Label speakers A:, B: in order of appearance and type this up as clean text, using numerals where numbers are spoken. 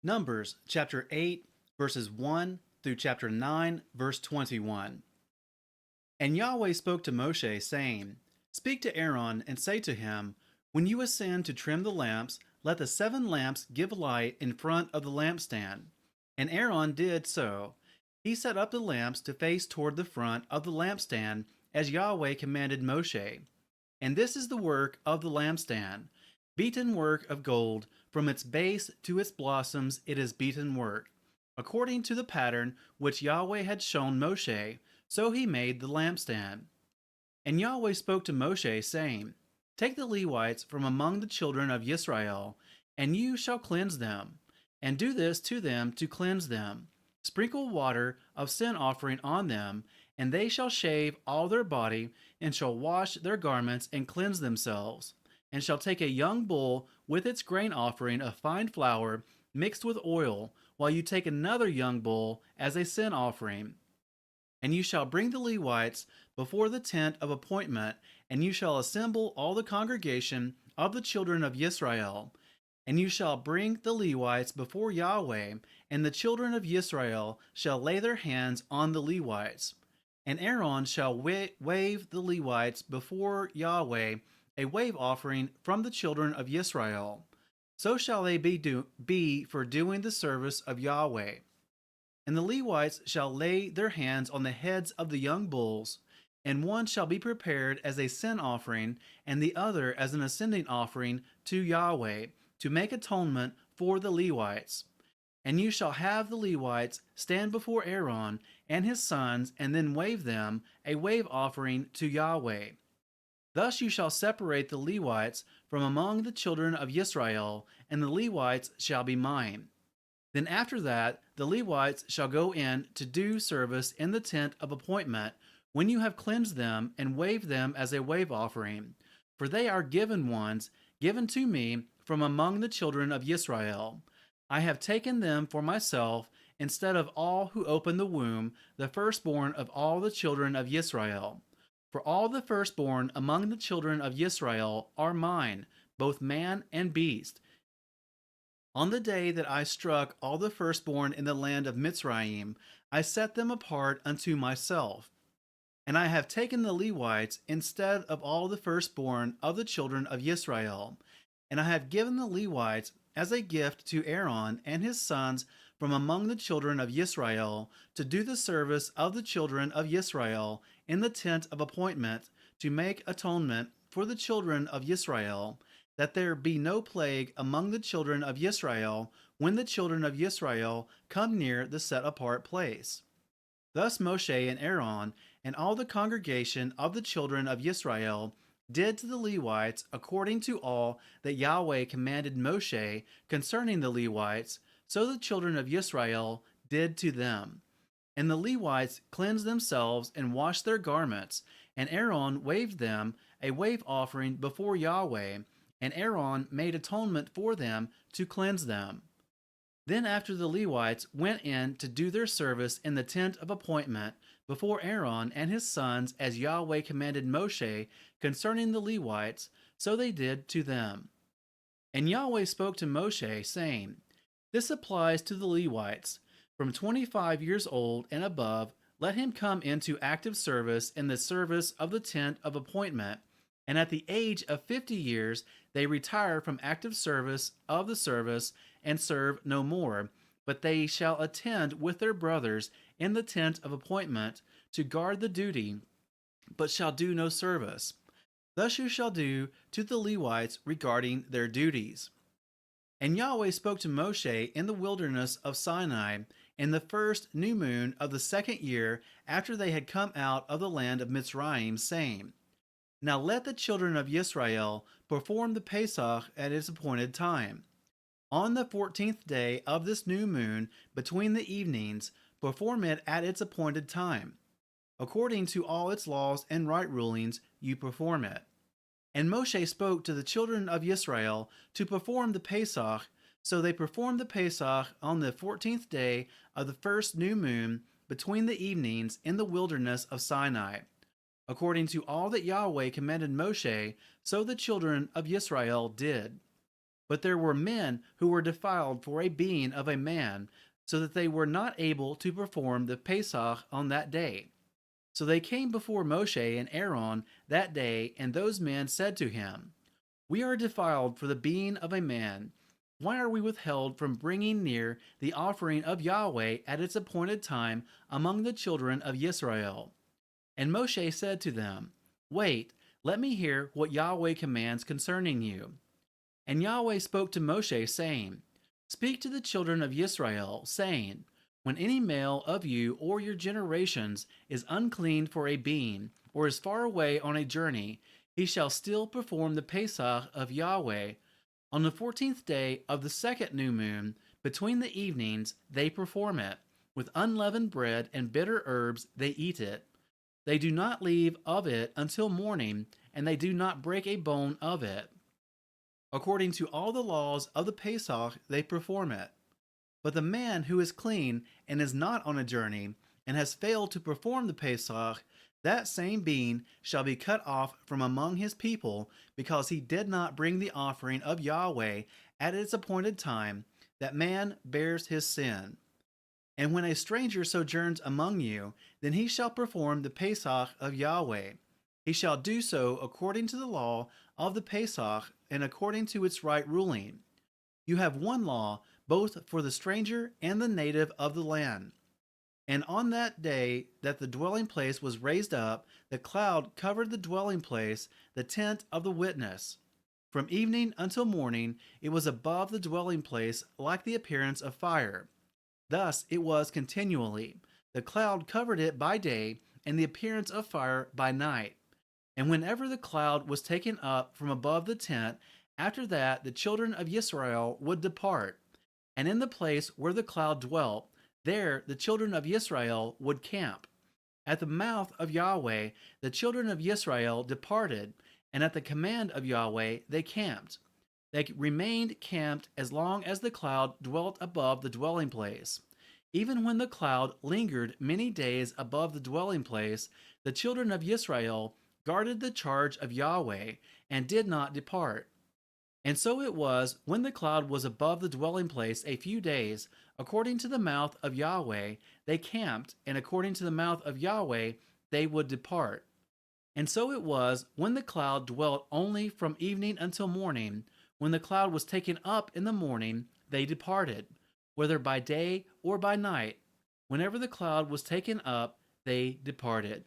A: Numbers chapter 8, verses 1 through chapter 9, verse 21. And Yahweh spoke to Moshe, saying, Speak to Aaron and say to him, When you ascend to trim the lamps, let the 7 lamps give light in front of the lampstand. And Aaron did so. He set up the lamps to face toward the front of the lampstand, as Yahweh commanded Moshe. And this is the work of the lampstand: beaten work of gold, from its base to its blossoms it is beaten work. According to the pattern which Yahweh had shown Moshe, so he made the lampstand. And Yahweh spoke to Moshe, saying, Take the Levites from among the children of Israel, and you shall cleanse them, and do this to them to cleanse them. Sprinkle water of sin offering on them, and they shall shave all their body, and shall wash their garments and cleanse themselves, and shall take a young bull with its grain offering of fine flour mixed with oil, while you take another young bull as a sin offering. And you shall bring the Levites before the tent of appointment, and you shall assemble all the congregation of the children of Israel. And you shall bring the Levites before Yahweh, and the children of Israel shall lay their hands on the Levites. And Aaron shall wave the Levites before Yahweh, a wave offering from the children of Israel. So shall they be for doing the service of Yahweh. And the Levites shall lay their hands on the heads of the young bulls, and one shall be prepared as a sin offering, and the other as an ascending offering to Yahweh, to make atonement for the Levites. And you shall have the Levites stand before Aaron and his sons, and then wave them a wave offering to Yahweh. Thus you shall separate the Levites from among the children of Israel, and the Levites shall be mine. Then after that, the Levites shall go in to do service in the tent of appointment, when you have cleansed them and waved them as a wave offering. For they are given ones, given to me from among the children of Israel. I have taken them for myself, instead of all who open the womb, the firstborn of all the children of Israel. For all the firstborn among the children of Israel are mine, both man and beast. On the day that I struck all the firstborn in the land of Mitzrayim, I set them apart unto myself. And I have taken the Levites instead of all the firstborn of the children of Israel. And I have given the Levites as a gift to Aaron and his sons from among the children of Israel, to do the service of the children of Israel in the tent of appointment, to make atonement for the children of Israel, that there be no plague among the children of Israel when the children of Israel come near the set apart place. Thus Moshe and Aaron and all the congregation of the children of Israel did to the Levites according to all that Yahweh commanded Moshe concerning the Levites, so the children of Israel did to them. And the Levites cleansed themselves and washed their garments, and Aaron waved them a wave offering before Yahweh, and Aaron made atonement for them to cleanse them. Then after the Levites went in to do their service in the tent of appointment before Aaron and his sons, as Yahweh commanded Moshe concerning the Levites, so they did to them. And Yahweh spoke to Moshe, saying, This applies to the Levites. From 25 years old and above, let him come into active service in the service of the tent of appointment, and at the age of 50 years they retire from active service of the service and serve no more, but they shall attend with their brothers in the tent of appointment to guard the duty, but shall do no service. Thus you shall do to the Levites regarding their duties. And Yahweh spoke to Moshe in the wilderness of Sinai in the first new moon of the second year after they had come out of the land of Mitzrayim, saying, Now let the children of Israel perform the Pesach at its appointed time. On the 14th day of this new moon, between the evenings, perform it at its appointed time. According to all its laws and right rulings, you perform it. And Moshe spoke to the children of Israel to perform the Pesach, so they performed the Pesach on the 14th day of the first new moon, between the evenings, in the wilderness of Sinai. According to all that Yahweh commanded Moshe, so the children of Israel did. But there were men who were defiled for a being of a man, so that they were not able to perform the Pesach on that day. So they came before Moshe and Aaron that day, and those men said to him, We are defiled for the being of a man. Why are we withheld from bringing near the offering of Yahweh at its appointed time among the children of Israel? And Moshe said to them, Wait, let me hear what Yahweh commands concerning you. And Yahweh spoke to Moshe, saying, Speak to the children of Israel, saying, When any male of you or your generations is unclean for a being, or is far away on a journey, he shall still perform the Pesach of Yahweh. On the 14th day of the second new moon, between the evenings, they perform it. With unleavened bread and bitter herbs, they eat it. They do not leave of it until morning, and they do not break a bone of it. According to all the laws of the Pesach, they perform it. But the man who is clean and is not on a journey, and has failed to perform the Pesach, that same being shall be cut off from among his people, because he did not bring the offering of Yahweh at its appointed time. That man bears his sin. And when a stranger sojourns among you, then he shall perform the Pesach of Yahweh. He shall do so according to the law of the Pesach and according to its right ruling. You have one law, both for the stranger and the native of the land. And on that day that the dwelling place was raised up, the cloud covered the dwelling place, the tent of the witness. From evening until morning, it was above the dwelling place like the appearance of fire. Thus it was continually. The cloud covered it by day, and the appearance of fire by night. And whenever the cloud was taken up from above the tent, after that the children of Israel would depart. And in the place where the cloud dwelt, there the children of Israel would camp. At the mouth of Yahweh the children of Israel departed, and at the command of Yahweh they camped. They remained camped as long as the cloud dwelt above the dwelling place. Even when the cloud lingered many days above the dwelling place, the children of Israel guarded the charge of Yahweh and did not depart. And so it was when the cloud was above the dwelling place a few days, according to the mouth of Yahweh, they camped, and according to the mouth of Yahweh, they would depart. And so it was when the cloud dwelt only from evening until morning. When the cloud was taken up in the morning, they departed, whether by day or by night. Whenever the cloud was taken up, they departed.